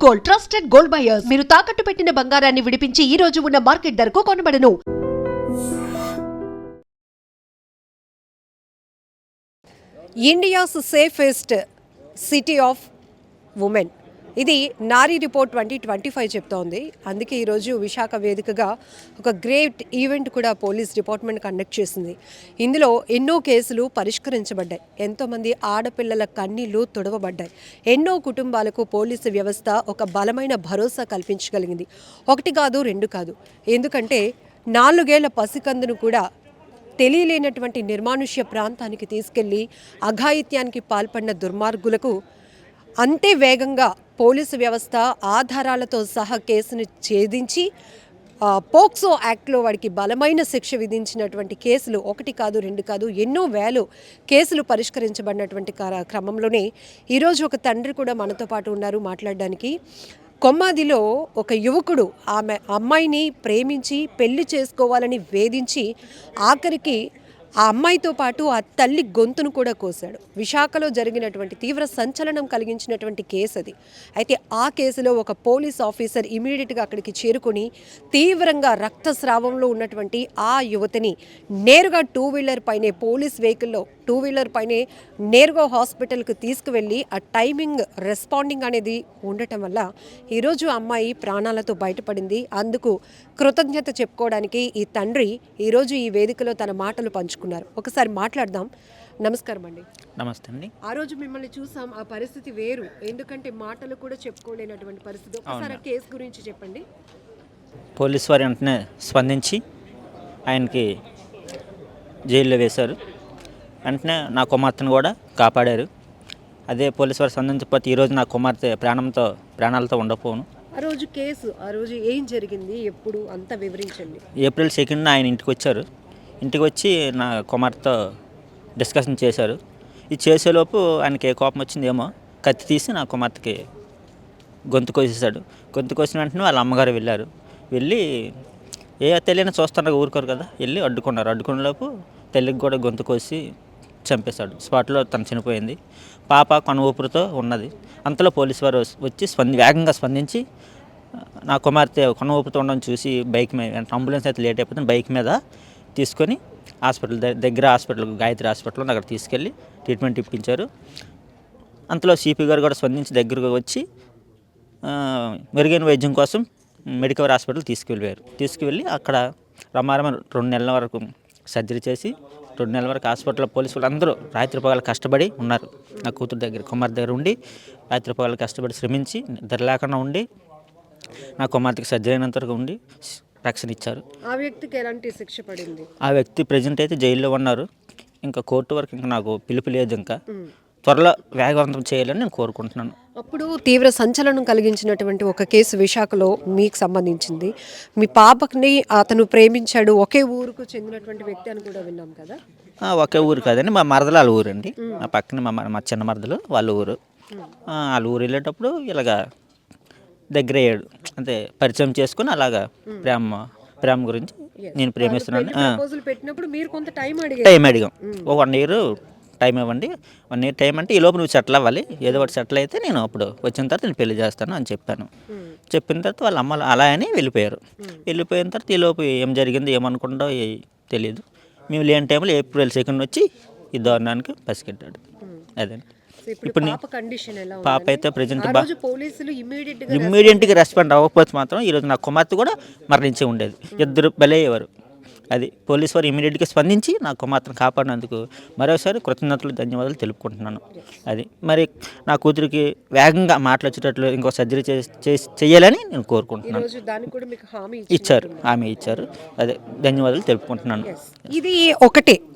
Gold, trusted gold buyers. మీరు తాకట్టు పెట్టిన బంగారాన్ని విడిపించి ఈ రోజు ఉన్న మార్కెట్ ధరకు కొనబడను. India's safest city of women, ఇది నారీ రిపోర్ట్ 2025 చెప్తోంది. అందుకే ఈరోజు విశాఖ వేదికగా ఒక గ్రేట్ ఈవెంట్ కూడా పోలీస్ డిపార్ట్మెంట్ కండక్ట్ చేసింది. ఇందులో ఎన్నో కేసులు పరిష్కరించబడ్డాయి, ఎంతోమంది ఆడపిల్లల కన్నీళ్లు తుడవబడ్డాయి, ఎన్నో కుటుంబాలకు పోలీసు వ్యవస్థ ఒక బలమైన భరోసా కల్పించగలిగింది. ఒకటి కాదు, రెండు కాదు. ఎందుకంటే 4 ఏళ్ల పసికందును కూడా తెలియలేనటువంటి నిర్మానుష్య ప్రాంతానికి తీసుకెళ్లి అఘాయిత్యానికి పాల్పడిన దుర్మార్గులకు అంతే వేగంగా పోలీసు వ్యవస్థ ఆధారాలతో సహా కేసును ఛేదించి పోక్సో యాక్ట్లో వాడికి బలమైన శిక్ష విధించినటువంటి కేసులు ఒకటి కాదు, రెండు కాదు, ఎన్నో వేలు కేసులు పరిష్కరించబడినటువంటి క్రమంలోనే ఈరోజు ఒక తండ్రి కూడా మనతో పాటు ఉన్నారు మాట్లాడడానికి. కొమ్మాదిలో ఒక యువకుడు అమ్మాయిని ప్రేమించి పెళ్లి చేసుకోవాలని వేధించి ఆఖరికి ఆ అమ్మాయితో పాటు ఆ తల్లి గొంతును కూడా కోశాడు. విశాఖలో జరిగినటువంటి తీవ్ర సంచలనం కలిగించినటువంటి కేసు అది. అయితే ఆ కేసులో ఒక పోలీస్ ఆఫీసర్ ఇమీడియట్గా అక్కడికి చేరుకొని తీవ్రంగా రక్తస్రావంలో ఉన్నటువంటి ఆ యువతిని నేరుగా 2 వీలర్ పైనే, పోలీస్ వెహికల్లో 2 వీలర్ పైనే నేరుగా హాస్పిటల్కి తీసుకువెళ్ళి ఆ టైమింగ్ రెస్పాండింగ్ అనేది ఉండటం వల్ల ఈరోజు అమ్మాయి ప్రాణాలతో బయటపడింది. అందుకు కృతజ్ఞత చెప్పుకోవడానికి ఈ తండ్రి ఈరోజు ఈ వేదికలో తన మాటలు పంచుకున్నారు. ఒకసారి మాట్లాడదాం. నమస్కారం అండి. నమస్తే అండి. ఆ రోజు మిమ్మల్ని చూసాం, ఆ పరిస్థితి వేరు, ఎందుకంటే మాటలు కూడా చెప్పుకోలేనటువంటి పరిస్థితి. ఒకసారి ఆ కేసు గురించి చెప్పండి. పోలీసు వారు వెంటనే స్పందించి ఆయనకి జైల్లో వేశారు. వెంటనే నా కుమార్తెను కూడా కాపాడారు. అదే పోలీసు వారు స్పందించకపోతే ఈరోజు నా కుమార్తె ప్రాణాలతో ఉండకపోను. ఆ రోజు కేసు, ఆ రోజు ఏం జరిగింది, ఎప్పుడు, అంతా వివరించండి. ఏప్రిల్ 2న ఆయన ఇంటికి వచ్చారు. ఇంటికి వచ్చి నా కుమార్తెతో డిస్కషన్ చేశారు. ఇది చేసేలోపు ఆయనకి ఏ కోపం వచ్చిందేమో కత్తి తీసి నా కుమార్తెకి గొంతు కోసేసాడు. గొంతు కోసిన వెంటనే వాళ్ళ అమ్మగారు వెళ్ళి తెలియని చూస్తున్నారు, ఊరుకోరు కదా, వెళ్ళి అడ్డుకున్నారు. అడ్డుకునేలోపు తల్లికి కూడా గొంతు కోసి చంపేశాడు. స్పాట్లో తను చనిపోయింది. పాప కొన ఊపిరితో ఉన్నది. అంతలో పోలీసు వారు వచ్చి వేగంగా స్పందించి నా కుమార్తె కొన ఊపిరితో ఉండడం చూసి బైక్ మీద, అంబులెన్స్ అయితే లేట్ అయిపోతుంది, బైక్ మీద తీసుకొని హాస్పిటల్ దగ్గర గాయత్రి హాస్పిటల్లో అక్కడ తీసుకెళ్ళి ట్రీట్మెంట్ ఇప్పించారు. అంతలో సిపి గారు కూడా స్పందించి దగ్గరకు వచ్చి మెరుగైన వైద్యం కోసం మెడికవర్ హాస్పిటల్ తీసుకువెళ్ళి అక్కడ రమారమ 2 నెలల వరకు సర్జరీ చేసి 2 నెలల వరకు హాస్పిటల్లో పోలీసు వాళ్ళు అందరూ రాత్రి పగలు కష్టపడి ఉన్నారు. నా కూతురు దగ్గర, కుమార్ దగ్గర ఉండి రాత్రి పగలు కష్టపడి శ్రమించి నిద్ర లేకుండా ఉండి నా కుమార్తెకి సర్జరీ అయినంత వరకు ఉండి రక్షణ ఇచ్చారు. ఆ వ్యక్తికి ఎలాంటి శిక్ష పడింది? ఆ వ్యక్తి ప్రజెంట్ అయితే జైల్లో ఉన్నారు. ఇంకా కోర్టు వరకు ఇంకా నాకు పిలుపు లేదు. ఇంకా త్వరలో వేగవంతం చేయాలని నేను కోరుకుంటున్నాను. అప్పుడు తీవ్ర సంచలనం కలిగించినటువంటి ఒక కేసు విశాఖలో మీకు సంబంధించింది. మీ పాపని అతను ప్రేమించాడు, ఒకే ఊరుకు చెందినటువంటి వ్యక్తి అని కూడా విన్నాం కదా. ఒకే ఊరు కాదండి, మా మరదలు వాళ్ళ ఊరు అండి. మా పక్కన మా చిన్న మరదలు వాళ్ళ ఊరు. వాళ్ళ ఊరు వెళ్ళేటప్పుడు ఇలాగా దగ్గర అయ్యాడు, అంటే పరిచయం చేసుకుని అలాగా ప్రేమ గురించి నేను ప్రేమిస్తున్నాను టైం అడిగాం. 1 ఇయర్ టైం ఇవ్వండి, 1 ఇయర్ టైం అంటే ఈ లోపు నువ్వు సెటిల్ అవ్వాలి, ఏదో ఒకటి సెటిల్ అయితే నేను అప్పుడు వచ్చిన తర్వాత నేను పెళ్లి చేస్తాను అని చెప్పాను. చెప్పిన తర్వాత వాళ్ళ అమ్మ అలా అని వెళ్ళిపోయారు. వెళ్ళిపోయిన తర్వాత ఈ లోపు ఏం జరిగిందో ఏమనుకుంటో తెలియదు. మేము లేని టైంలో ఏప్రిల్ 2 వచ్చి ఈ దారుణానికి పసిగట్టాడు. అదే ఇప్పుడు పాప అయితే ప్రజెంట్ ఇమ్మీడియట్గా రెస్పాండ్ అవ్వకపోతే మాత్రం ఈరోజు నా కుమార్తె కూడా మరణించి ఉండేది. ఇద్దరు బలయ్యేవారు. అది పోలీసు వారు ఇమీడియట్గా స్పందించి నా కుమార్తెను కాపాడినందుకు మరోసారి కృతజ్ఞతలు, ధన్యవాదాలు తెలుపుకుంటున్నాను. అది మరి నా కూతురికి వేగంగా మాట్లాడేటట్లు ఇంకో సర్జరీ చేయాలని నేను కోరుకుంటున్నాను. ఇచ్చారు, హామీ ఇచ్చారు. అదే ధన్యవాదాలు తెలుపుకుంటున్నాను. ఇది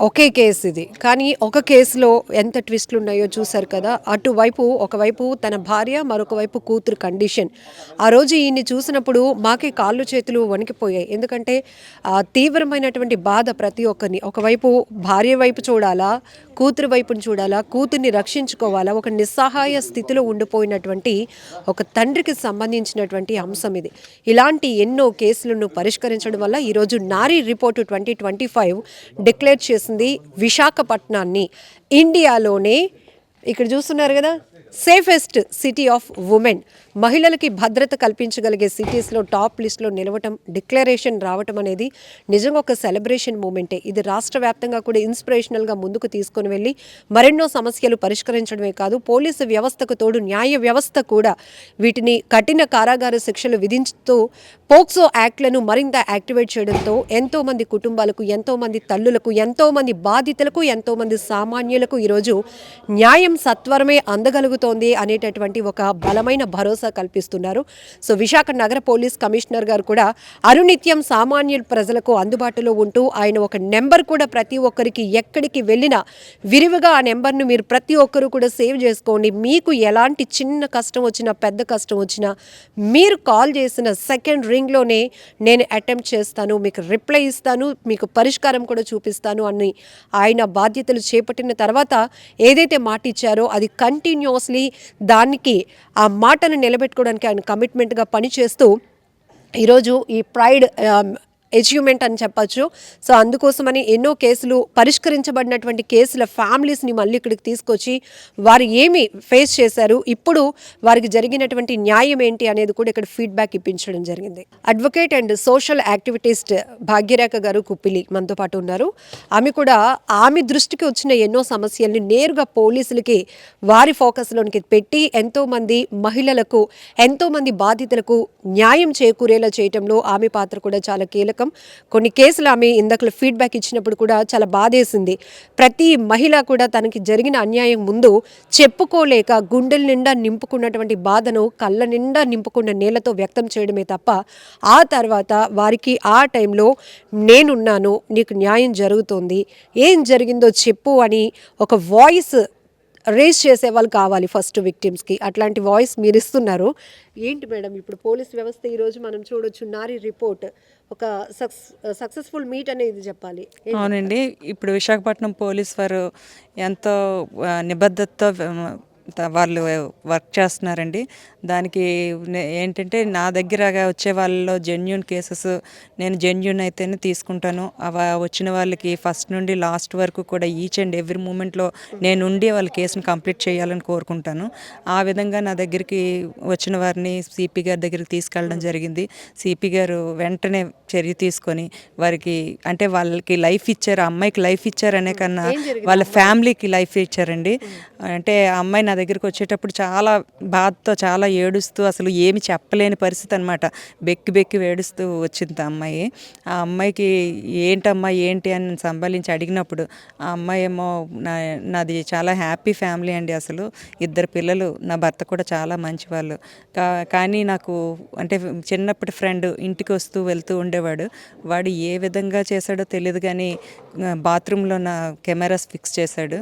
ఒకే కేసు ఇది, కానీ ఒక కేసులో ఎంత ట్విస్ట్లు ఉన్నాయో చూసారు కదా. ఒకవైపు తన భార్య, మరొక వైపు కూతురు కండిషన్. ఆ రోజు ఈయన్ని చూసినప్పుడు మాకే కాళ్ళు చేతులు వణికిపోయాయి. ఎందుకంటే తీవ్రమైన బాధ ప్రతి ఒక్కరిని. ఒకవైపు భార్య వైపు చూడాలా, కూతురు వైపుని చూడాలా, కూతుర్ని రక్షించుకోవాలా, ఒక నిస్సహాయ స్థితిలో ఉండిపోయినటువంటి ఒక తండ్రికి సంబంధించినటువంటి అంశం ఇది. ఇలాంటి ఎన్నో కేసులను పరిష్కరించడం వల్ల ఈరోజు నారీ రిపోర్టు 2025 డిక్లేర్ చేసింది విశాఖపట్నాన్ని ఇండియాలోనే. ఇక్కడ చూస్తున్నారు కదా, సేఫెస్ట్ సిటీ ఆఫ్ ఉమెన్, మహిళలకి భద్రత కల్పించగలిగే సిటీస్లో టాప్ లిస్ట్లో నిలవటం, డిక్లరేషన్ రావటం అనేది నిజంగా ఒక సెలబ్రేషన్ మూమెంటే. ఇది రాష్ట్ర వ్యాప్తంగా కూడా ఇన్స్పిరేషనల్గా ముందుకు తీసుకొని వెళ్ళి మరెన్నో సమస్యలు పరిష్కరించడమే కాదు, పోలీసు వ్యవస్థకు తోడు న్యాయ వ్యవస్థ కూడా వీటిని కఠిన కారాగార శిక్షలు విధించుతూ పోక్సో యాక్ట్లను మరింత యాక్టివేట్ చేయడంతో ఎంతోమంది కుటుంబాలకు, ఎంతోమంది తల్లులకు, ఎంతోమంది బాధితులకు, ఎంతోమంది సామాన్యులకు ఈరోజు న్యాయం సత్వరమే అందగలుగుతోంది అనేటటువంటి ఒక బలమైన భరోసా కల్పిస్తున్నారు. సో విశాఖ నగర పోలీస్ కమిషనర్ గారు కూడా అనునిత్యం సామాన్య ప్రజలకు అందుబాటులో ఉంటూ ఆయన ఒక నెంబర్ కూడా ప్రతి ఒక్కరికి ఎక్కడికి వెళ్ళినా విరివిగా ఆ నెంబర్ను మీరు ప్రతి ఒక్కరు కూడా సేవ్ చేసుకోండి. మీకు ఎలాంటి చిన్న కష్టం వచ్చినా, పెద్ద కష్టం వచ్చినా మీరు కాల్ చేసిన సెకండ్ రింగ్లోనే నేను అటెంప్ట్ చేస్తాను, మీకు రిప్లై ఇస్తాను, మీకు పరిష్కారం కూడా చూపిస్తాను అని ఆయన బాధ్యతలు చేపట్టిన తర్వాత ఏదైతే మాట ఇచ్చారో అది కంటిన్యూస్లీ దానికి ఆ మాటను నిలబెట్టుకోవడానికి ఆయన కమిట్మెంట్గా పనిచేస్తూ ఈరోజు ఈ ప్రైడ్ అచీవ్మెంట్ అని చెప్పచ్చు. సో అందుకోసమని ఎన్నో కేసులు పరిష్కరించబడినటువంటి కేసుల ఫ్యామిలీస్ని మళ్ళీ ఇక్కడికి తీసుకొచ్చి వారు ఏమి ఫేస్ చేశారు, ఇప్పుడు వారికి జరిగినటువంటి న్యాయం ఏంటి అనేది కూడా ఇక్కడ ఫీడ్బ్యాక్ ఇప్పించడం జరిగింది. అడ్వకేట్ అండ్ సోషల్ యాక్టివిటీస్ట్ భాగ్యరేఖ గారు కుప్పిలి మనతో పాటు ఉన్నారు. ఆమె దృష్టికి వచ్చిన ఎన్నో సమస్యల్ని నేరుగా పోలీసులకి వారి ఫోకస్లోనికి పెట్టి ఎంతోమంది మహిళలకు, ఎంతోమంది బాధితులకు న్యాయం చేకూరేలా చేయటంలో ఆమె పాత్ర కూడా చాలా కీలకం. కొన్ని కేసులు ఆమె ఇందాక ఫీడ్బ్యాక్ ఇచ్చినప్పుడు కూడా చాలా బాధేసింది. ప్రతి మహిళ కూడా తనకి జరిగిన అన్యాయం ముందు చెప్పుకోలేక గుండెల నిండా నింపుకున్నటువంటి బాధను కళ్ళ నిండా నింపుకున్న నీళ్లతో వ్యక్తం చేయడమే తప్ప ఆ తర్వాత వారికి ఆ టైంలో నేనున్నాను, నీకు న్యాయం జరుగుతోంది, ఏం జరిగిందో చెప్పు అని ఒక వాయిస్ రేస్ చేసే వాళ్ళు కావాలి ఫస్ట్ విక్టిమ్స్కి. అట్లాంటి వాయిస్ మీరు ఇస్తున్నారు. ఏంటి మేడం ఇప్పుడు పోలీస్ వ్యవస్థ ఈరోజు మనం చూడొచ్చు, నారీ రిపోర్ట్ ఒక సక్సెస్ఫుల్ మీట్ అనేది చెప్పాలి. అవునండి, ఇప్పుడు విశాఖపట్నం పోలీస్ వారు ఎంతో నిబద్ధతతో వాళ్ళు వర్క్ చేస్తున్నారండి. దానికి ఏంటంటే నా దగ్గరగా వచ్చే వాళ్ళలో జెన్యూన్ కేసెస్ నేను జెన్యూన్ అయితేనే తీసుకుంటాను. వచ్చిన వాళ్ళకి ఫస్ట్ నుండి లాస్ట్ వరకు కూడా ఈచ్ అండ్ ఎవ్రీ మూమెంట్లో నేను ఉండి వాళ్ళ కేసును కంప్లీట్ చేయాలని కోరుకుంటాను. ఆ విధంగా నా దగ్గరికి వచ్చిన వారిని సిపి గారి దగ్గరికి తీసుకెళ్ళడం జరిగింది. సిపి గారు వెంటనే చర్య తీసుకొని వారికి అంటే వాళ్ళకి లైఫ్ ఇచ్చారు, అమ్మాయికి లైఫ్ ఇచ్చారనే కన్నా వాళ్ళ ఫ్యామిలీకి లైఫ్ ఇచ్చారండి. అంటే ఆ అమ్మాయి నా దగ్గరికి వచ్చేటప్పుడు చాలా బాధతో, చాలా ఏడుస్తూ, అసలు ఏమి చెప్పలేని పరిస్థితి అనమాట. బెక్కి ఏడుస్తూ వచ్చింది ఆ అమ్మాయి. ఆ అమ్మాయికి ఏంటమ్మా ఏంటి అని నేను సంభాలించి అడిగినప్పుడు ఆ అమ్మాయి ఏమో నాది చాలా హ్యాపీ ఫ్యామిలీ అండి, అసలు 2 పిల్లలు, నా భర్త కూడా చాలా మంచివాళ్ళు. కానీ నాకు అంటే చిన్నప్పటి ఫ్రెండ్ ఇంటికి వస్తూ వెళ్తూ ఉండేవాడు. వాడు ఏ విధంగా చేశాడో తెలియదు కానీ బాత్రూంలో నా కెమెరాస్ ఫిక్స్ చేశాడు.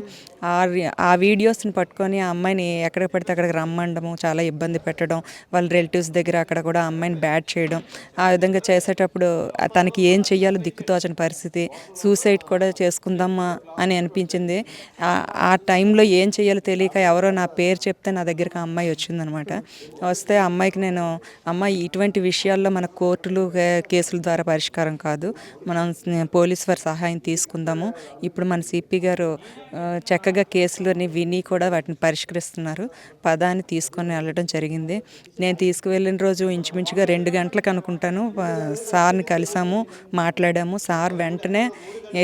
ఆ వీడియోస్ని పట్టుకొని ఆ అమ్మాయిని ఎక్కడ పడితే అక్కడికి రమ్మండము, చాలా ఇబ్బంది పెట్టడం, వాళ్ళ రిలేటివ్స్ దగ్గర అక్కడ కూడా అమ్మాయిని బ్యాడ్ చేయడం. ఆ విధంగా చేసేటప్పుడు తనకి ఏం చెయ్యాలో దిక్కుతోచని పరిస్థితి, సూసైడ్ కూడా చేసుకుందామా అని అనిపించింది. ఆ టైంలో ఏం చెయ్యాలో తెలియక ఎవరో నా పేరు చెప్తే నా దగ్గరికి ఆ అమ్మాయి వచ్చిందనమాట. వస్తే ఆ అమ్మాయికి నేను, అమ్మాయి ఇటువంటి విషయాల్లో మన కోర్టులు కేసుల ద్వారా పరిష్కారం కాదు, మనం పోలీస్ వారి సహాయం తీసుకుందాము. ఇప్పుడు మన సిపి గారు చక్కగా కేసులని విని కూడా వాటిని పరిష్కరిస్తున్నారు. పదాన్ని తీసుకొని వెళ్ళడం జరిగింది. నేను తీసుకువెళ్ళిన రోజు ఇంచుమించుగా 2 గంటలకు అనుకుంటాను సార్ని కలిసాము, మాట్లాడాము. సార్ వెంటనే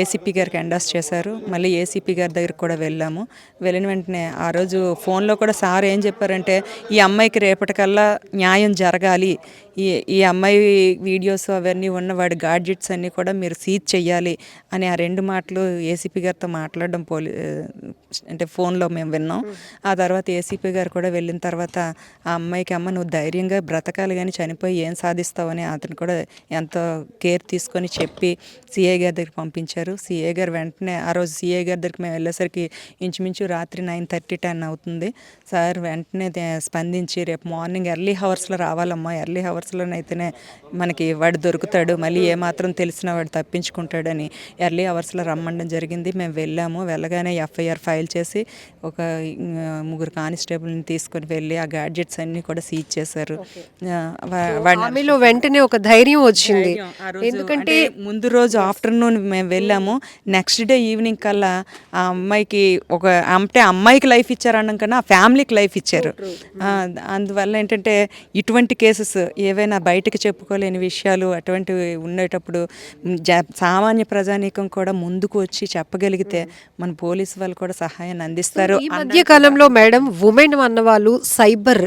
ఏసీపీ గారికి ఎండాస్ చేశారు. మళ్ళీ ఏసీపీ గారి దగ్గరికి కూడా వెళ్ళాము. వెళ్ళిన వెంటనే ఆ రోజు ఫోన్లో కూడా సార్ ఏం చెప్పారంటే, ఈ అమ్మాయికి రేపటికల్లా న్యాయం జరగాలి, ఈ అమ్మాయి వీడియోస్ అవన్నీ ఉన్న వాడి గాడ్జెట్స్ అన్నీ కూడా మీరు సీజ్ చెయ్యాలి అని ఆ 2 మాటలు ఏసీపీ గారితో మాట్లాడడం అంటే ఫోన్లో మేము విన్నాం. ఆ తర్వాత ఏసీపీ గారు కూడా వెళ్ళిన తర్వాత ఆ అమ్మాయికి, అమ్మ నువ్వు ధైర్యంగా బ్రతకాలి కానీ చనిపోయి ఏం సాధిస్తావని అతను కూడా ఎంతో కేర్ తీసుకొని చెప్పి సిఐ గారి దగ్గరికి పంపించారు. సిఐ గారు వెంటనే ఆ రోజు సిఐ గారి దగ్గరికి మేము వెళ్ళేసరికి ఇంచుమించు రాత్రి 9:30, 10 అవుతుంది. సార్ వెంటనే స్పందించి రేపు మార్నింగ్ ఎర్లీ హవర్స్లో రావాలమ్మా, ఎర్లీ హవర్స్ అవర్స్లోనైతేనే మనకి వాడు దొరుకుతాడు, మళ్ళీ ఏమాత్రం తెలిసినా వాడు తప్పించుకుంటాడని ఎర్లీ అవర్స్లో రమ్మడం జరిగింది. మేము వెళ్ళాము. వెళ్ళగానే ఎఫ్ఐఆర్ ఫైల్ చేసి ఒక 3 కానిస్టేబుల్ని తీసుకొని వెళ్ళి ఆ గ్యాడ్జెట్స్ అన్నీ కూడా సీజ్ చేశారు. ఆమెలో వెంటనే ఒక ధైర్యం వచ్చింది. ఎందుకంటే ముందు రోజు ఆఫ్టర్నూన్ మేము వెళ్ళాము, నెక్స్ట్ డే ఈవినింగ్ కల్లా ఆ అమ్మాయికి అమ్మాయికి లైఫ్ ఇచ్చారనడం కన్నా ఆ ఫ్యామిలీకి లైఫ్ ఇచ్చారు. అందువల్ల ఏంటంటే ఇటువంటి కేసెస్ ఏవైనా బయటకు చెప్పుకోలేని విషయాలు అటువంటివి ఉండేటప్పుడు సామాన్య ప్రజానీకం కూడా ముందుకు వచ్చి చెప్పగలిగితే మన పోలీసు వాళ్ళు కూడా సహాయాన్ని అందిస్తారు. ఈ మధ్య కాలంలో మేడం ఉమెన్ అన్న వాళ్ళు సైబర్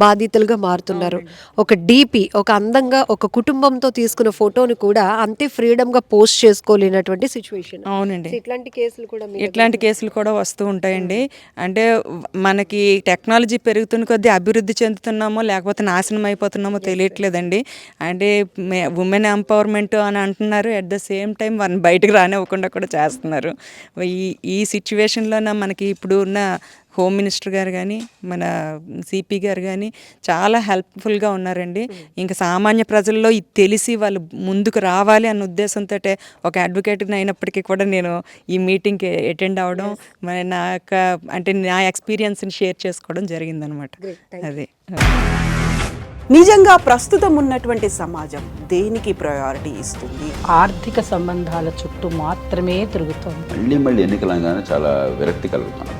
బాధితులుగా మారుతున్నారు. ఒక డీపీ, ఒక అందంగా ఒక కుటుంబంతో తీసుకున్న ఫోటోని కూడా అంతే ఫ్రీడమ్ గా పోస్ట్ చేసుకోలేనటువంటి సిచ్యువేషన్. అవునండి, ఇట్లాంటి కేసులు కూడా ఇట్లాంటి కేసులు కూడా వస్తూ ఉంటాయండి. అంటే మనకి టెక్నాలజీ పెరుగుతున్న కొద్దీ అభివృద్ధి చెందుతున్నామో లేకపోతే నాశనం అయిపోతున్నామో తెలియట్లేదండి. అంటే ఉమెన్ ఎంపవర్మెంట్ అని అంటున్నారు, అట్ ద సేమ్ టైం వాళ్ళని బయటకు రానివ్వకుండా కూడా చేస్తున్నారు. ఈ సిచ్యువేషన్లోన మనకి ఇప్పుడు ఉన్న హోమ్ మినిస్టర్ గారు కానీ మన సిపి గారు కానీ చాలా హెల్ప్ఫుల్గా ఉన్నారండి. ఇంకా సామాన్య ప్రజల్లో ఇది తెలిసి వాళ్ళు ముందుకు రావాలి అన్న ఉద్దేశంతో ఒక అడ్వకేట్ని అయినప్పటికీ కూడా నేను ఈ మీటింగ్కి అటెండ్ అవ్వడం, మరి నా ఎక్స్పీరియన్స్ని షేర్ చేసుకోవడం జరిగిందనమాట. అదే నిజంగా ప్రస్తుతం ఉన్నటువంటి సమాజం దేనికి ప్రయారిటీ ఇస్తుంది? ఆర్థిక సంబంధాల చుట్టూ మాత్రమే తిరుగుతోంది. మళ్ళీ ఎన్నికలంగానే చాలా విరక్తి కలుగుతాను.